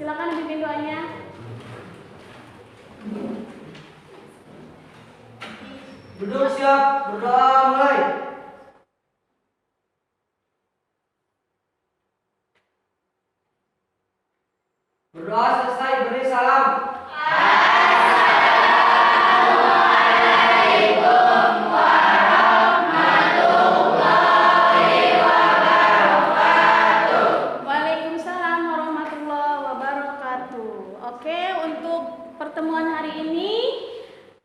Silakan dipimpin doanya. Duduk siap, berdoa mulai. Berdoa selesai, beri salam. Waalaikumsalam warahmatullahi wabarakatuh. Oke, untuk pertemuan hari ini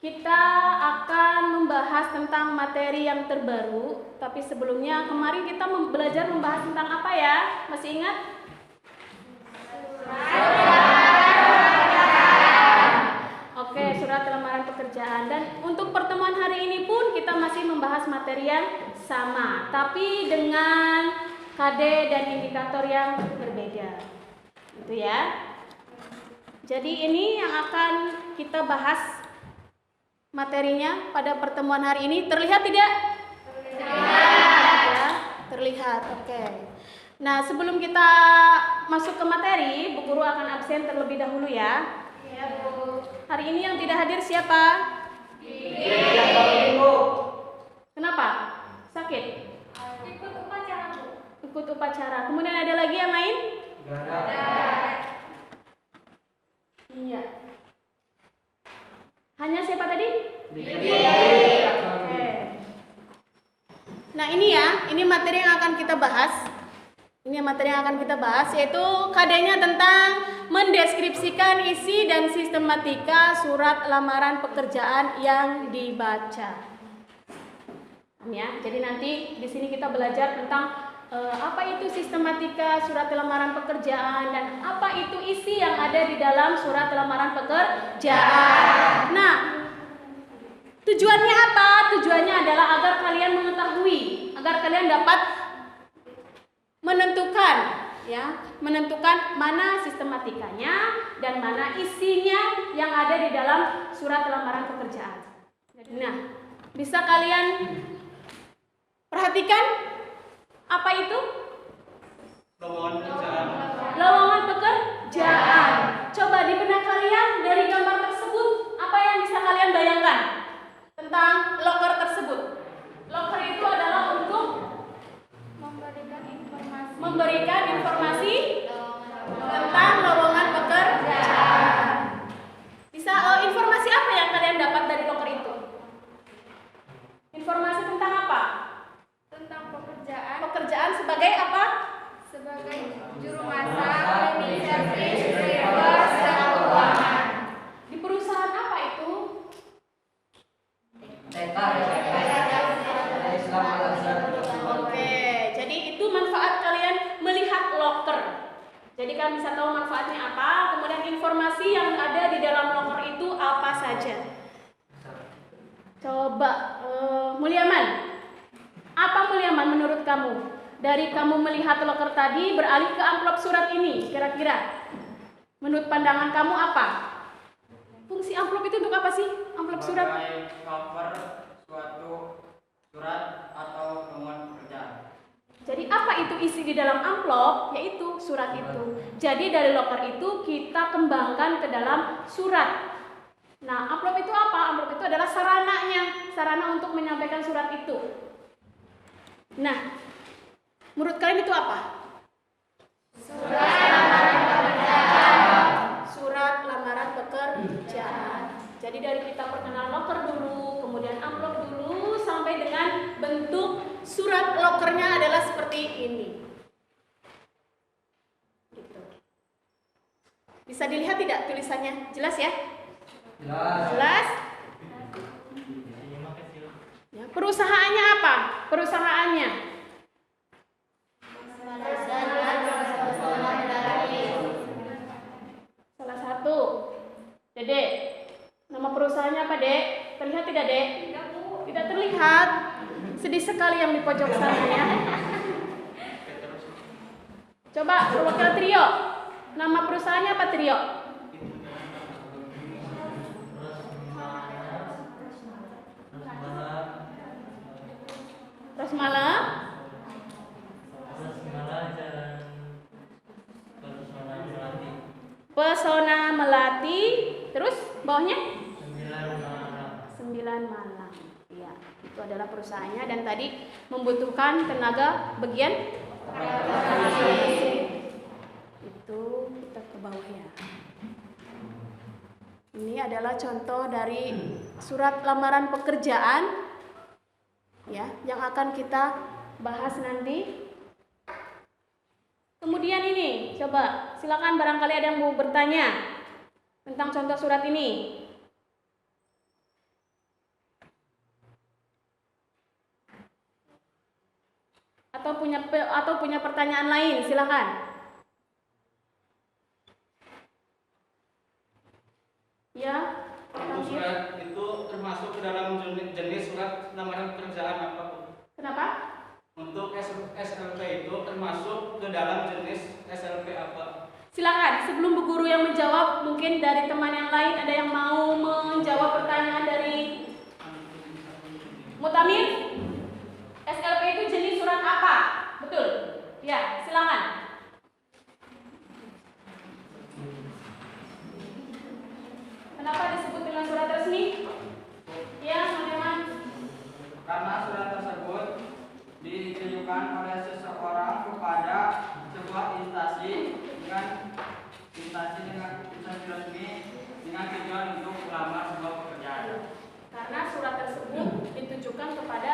kita akan membahas tentang materi yang terbaru. Tapi sebelumnya kemarin kita belajar membahas tentang apa ya? Masih ingat? Oke, surat lamaran pekerjaan. Dan untuk pertemuan hari ini pun kita masih membahas materi yang sama, tapi dengan kade dan indikator yang berbeda. Gitu ya. Jadi ini yang akan kita bahas materinya pada pertemuan hari ini. Terlihat tidak? Terlihat. Ya, terlihat. Oke. Nah, sebelum kita masuk ke materi, Bu Guru akan absen terlebih dahulu ya. Iya, Bu. Hari ini yang tidak hadir siapa? Ibu. Kenapa? Sakit? Ikut upacara, Bu. Ikut upacara. Kemudian ada lagi yang lain? Gak ada. Iya. Hanya siapa tadi? Oke. Nah, ini ya, ini materi yang akan kita bahas. Ini materi yang akan kita bahas, yaitu KD-nya tentang mendeskripsikan isi dan sistematika surat lamaran pekerjaan yang dibaca. Ya, jadi nanti di sini kita belajar tentang apa itu sistematika surat lamaran pekerjaan dan apa itu isi yang ada di dalam surat lamaran pekerjaan. Nah, tujuannya apa? Tujuannya adalah agar kalian mengetahui, agar kalian dapat menentukan mana sistematikanya dan mana isinya yang ada di dalam surat lamaran pekerjaan. Nah, bisa kalian perhatikan apa itu? Lowongan pekerjaan. Coba di benak kalian dari gambar tersebut, apa yang bisa kalian bayangkan tentang loker tersebut? Loker itu adalah untuk memberikan informasi tentang lowongan pekerjaan. Bisa informasi apa yang kalian dapat dari loker itu? Informasi tentang apa? Tentang pekerjaan Pekerjaan sebagai apa? sebagai juru masak, cleaning service, sales, dan keuangan. Di perusahaan apa itu? Oke, jadi itu manfaat kalian melihat loker. Jadi kalian bisa tahu manfaatnya apa, kemudian informasi yang ada di dalam loker itu apa saja. Coba, Mulyaman, apa Mulyaman menurut kamu? Dari kamu melihat loker tadi beralih ke amplop surat ini, kira-kira menurut pandangan kamu apa? Fungsi amplop itu untuk apa sih? Amplop surat? Sebagai cover suatu surat atau lowongan pekerjaan. Jadi apa itu isi di dalam amplop? Yaitu surat itu. Jadi dari loker itu kita kembangkan ke dalam surat. Nah, amplop itu apa? Amplop itu adalah sarananya, sarana untuk menyampaikan surat itu. Nah, menurut kalian itu apa? Surat lamaran pekerjaan. Jadi dari kita perkenalan loker dulu, kemudian amplop dulu, sampai dengan bentuk surat lokernya adalah seperti ini. Gitu. Bisa dilihat tidak tulisannya? Jelas ya? Jelas? Ya, perusahaannya apa? Perusahaannya salah satu. Dede, nama perusahaannya apa, Dek? Terlihat tidak, Dek? Tidak terlihat. Sedih sekali yang di pojok sana ya. Coba perwakilan Trio. Nama perusahaannya apa, Trio? Rosmala. pesona melati. Terus bawahnya 9 malam. 9 malam. Ya, itu adalah perusahaannya dan tadi membutuhkan tenaga bagian itu kita ke bawah ya. Ini adalah contoh dari surat lamaran pekerjaan ya yang akan kita bahas nanti. Kemudian ini, coba silakan barangkali ada yang mau bertanya tentang contoh surat ini. Atau punya pertanyaan lain, silakan. Ya. Untuk surat itu termasuk ke dalam jenis surat lamaran pekerjaan apa? Kenapa? Untuk SLP itu termasuk ke dalam jenis SLP apa? Silakan, sebelum Bu Guru yang menjawab, mungkin dari teman yang lain ada yang mau menjawab pertanyaan dari Mutamir? SLP itu jenis surat apa? Betul? Ya, silakan. Kenapa disebut dengan surat resmi? Ya, teman-teman. Karena surat tersebut ditujukan oleh seseorang kepada sebuah instansi dengan resmi dengan tujuan untuk melamar sebuah pekerjaan. Karena surat tersebut ditujukan kepada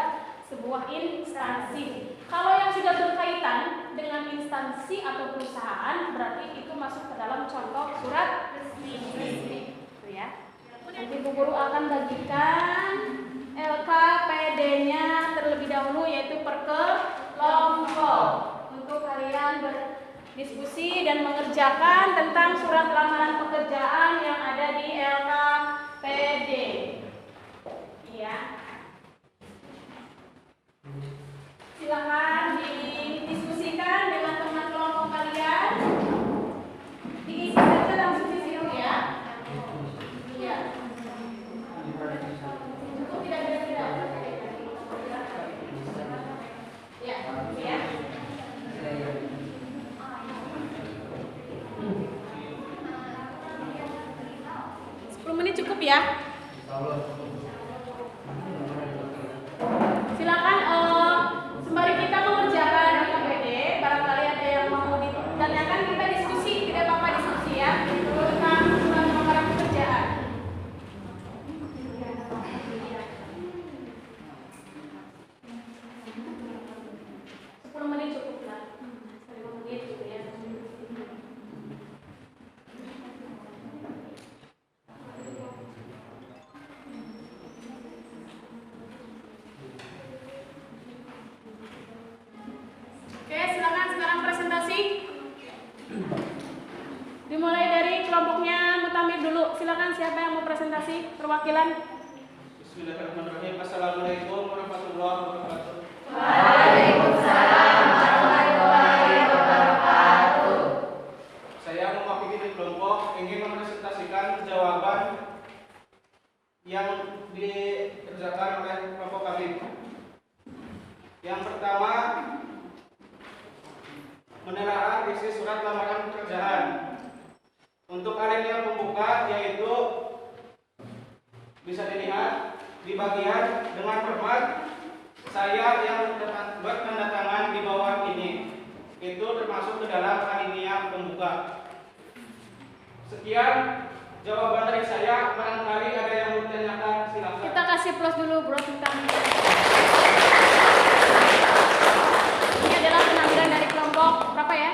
sebuah instansi. Kalau yang sudah berkaitan dengan instansi atau perusahaan, berarti itu masuk ke dalam contoh surat resmi. Itu ya. Nanti Bu Guru akan bagikan LKPD-nya terlebih dahulu, yaitu per kelompok, untuk kalian berdiskusi dan mengerjakan tentang surat lamaran pekerjaan yang ada di LKPD. Iya. Silakan didiskusikan dengan teman kelompok kalian. Diisi saja langsung di situ ya. Iya. Cukup tidak beda-beda. Ya, ya. 10 menit cukup ya. Silakan sembari kita mengerjakan LKPD, barangkali ada yang mau ditanyakan, kita diskusi, tidak apa-apa diskusi ya tentang surat lamaran pekerjaan. Sepuluh menit cukup lah, 5 menit gitu ya. Oke, silakan sekarang presentasi. Dimulai dari kelompoknya Mutamir dulu. Silakan, siapa yang mau presentasi? Perwakilan. Bismillahirrahmanirrahim. Assalamualaikum warahmatullahi wabarakatuh. Waalaikumsalam warahmatullahi wabarakatuh. Saya mewakili di kelompok ingin mempresentasikan jawaban yang dikerjakan oleh kelompok kami. Yang pertama, menelaah isi surat lamaran pekerjaan. Untuk alinea pembuka yaitu bisa dilihat di bagian dengan hormat saya yang bertanda tangan di bawah ini. Itu termasuk ke dalam alinea pembuka. Sekian jawaban dari saya. Barangkali ada yang mau ditanyakan, silakan. Kita kasih plus dulu, bro. Kita. Ini adalah penampilan dari kelompok berapa ya?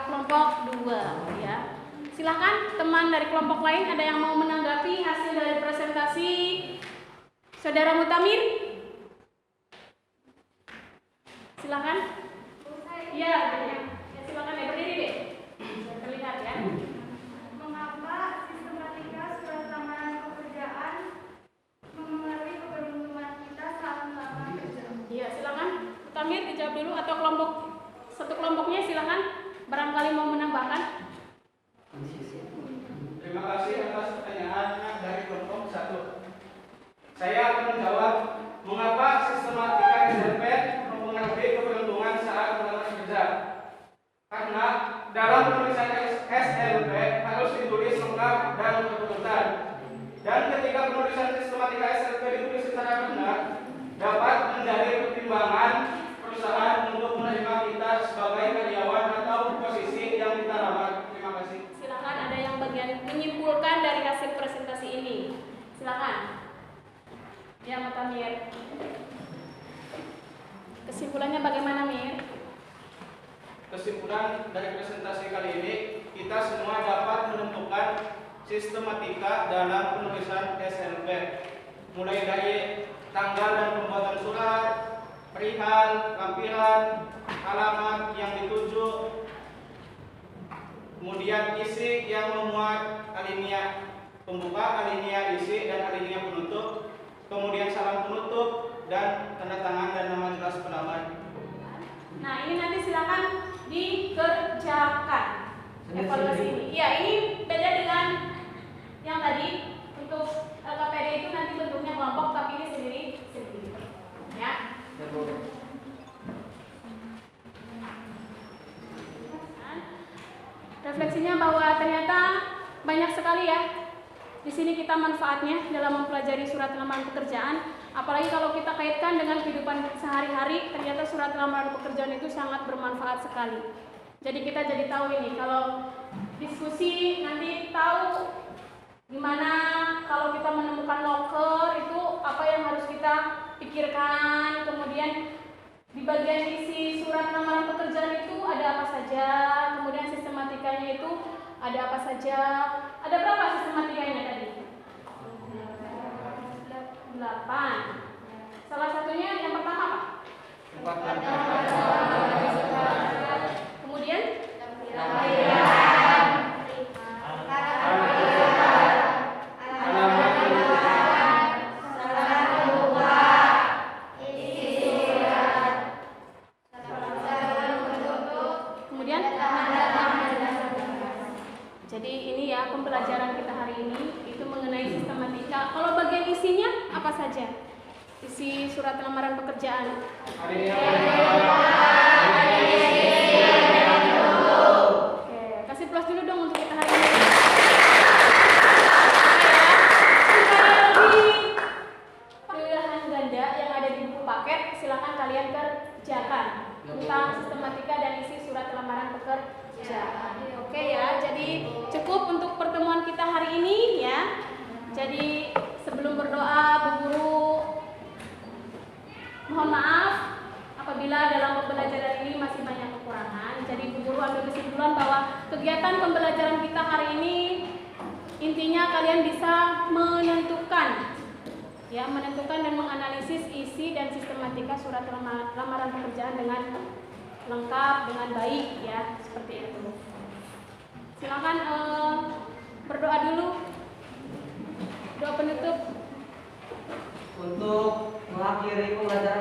Kelompok 2 ya. Silahkan teman dari kelompok lain ada yang mau menanggapi hasil dari presentasi Saudara Mutamir? Silahkan. Iya, ya, silakan ya, berdiri deh. Biar terlihat ya. Mengapa sistematika surat lamaran pekerjaan memengaruhi keberuntungan kita saat melamar kerja? Iya, silakan. Mutamir dijawab dulu atau satu kelompoknya silakan. Barangkali mau menambahkan. Terima kasih atas pertanyaannya dari kelompok 1. Saya akan menjawab mengapa sistematika SLP mempengaruhi keberuntungan saat melamar kerja. penulisan sistematika SLP ditulis secara benar dapat menjadi pertimbangan perusahaan untuk menerima kita sebagai karyawan atau posisi yang kita lamar. Terima kasih. Silakan ada yang bagian menyimpulkan dari hasil presentasi ini. Silakan. Ya, Mata Mir. Kesimpulannya bagaimana, Mir? Kesimpulan dari presentasi kali ini, kita semua dapat menentukan sistematika dalam penulisan SLP, mulai dari tanggal dan pembuatan surat, perihal, lampiran, alamat yang dituju, kemudian isi yang memuat alinea pembuka, alinea isi, dan alinea penutup, kemudian salam penutup, dan tanda tangan dan nama jelas pelamar. Nah, ini nanti silakan dikerjakan evaluasi ini. Ya, ini beda dengan yang tadi. Untuk LKPD itu nanti bentuknya kelompok, tapi ini sendiri. Ya. Refleksinya bahwa ternyata banyak sekali ya di sini kita manfaatnya dalam mempelajari surat lamaran pekerjaan. Apalagi kalau kita kaitkan dengan kehidupan sehari-hari, ternyata surat lamaran pekerjaan itu sangat bermanfaat sekali. Jadi kita jadi tahu ini, kalau diskusi nanti tahu gimana kalau kita menemukan loker itu apa yang harus kita pikirkan. Kemudian di bagian isi surat lamaran pekerjaan itu ada apa saja, kemudian sistematikanya itu ada apa saja. Ada berapa sistematikanya tadi? 8. Salah satunya yang pertama apa? Kemudian kemudian jadi ini ya pembelajaran kita hari ini itu mengenai sistematika. Kalau bagian isinya apa saja? Isi surat lamaran pekerjaan. Oke, kasih plus dulu dong untuk kita hari ini. Supaya lebih pilihan ganda yang ada di buku paket, silakan kalian kerjakan tentang sistematika dan isi surat lamaran pekerjaan. Oke ya, jadi cukup untuk pertemuan kita hari ini ya. Jadi sebelum berdoa, Bu Guru mohon maaf apabila dalam pembelajaran ini masih banyak kekurangan. Jadi Bu Guru ambil kesimpulan bahwa kegiatan pembelajaran kita hari ini intinya kalian bisa menentukan dan menganalisis isi dan sistematika surat lamaran pekerjaan dengan lengkap, dengan baik ya, seperti itu. Silakan berdoa dulu. Doa penutup. Untuk mengakhiri pembelajaran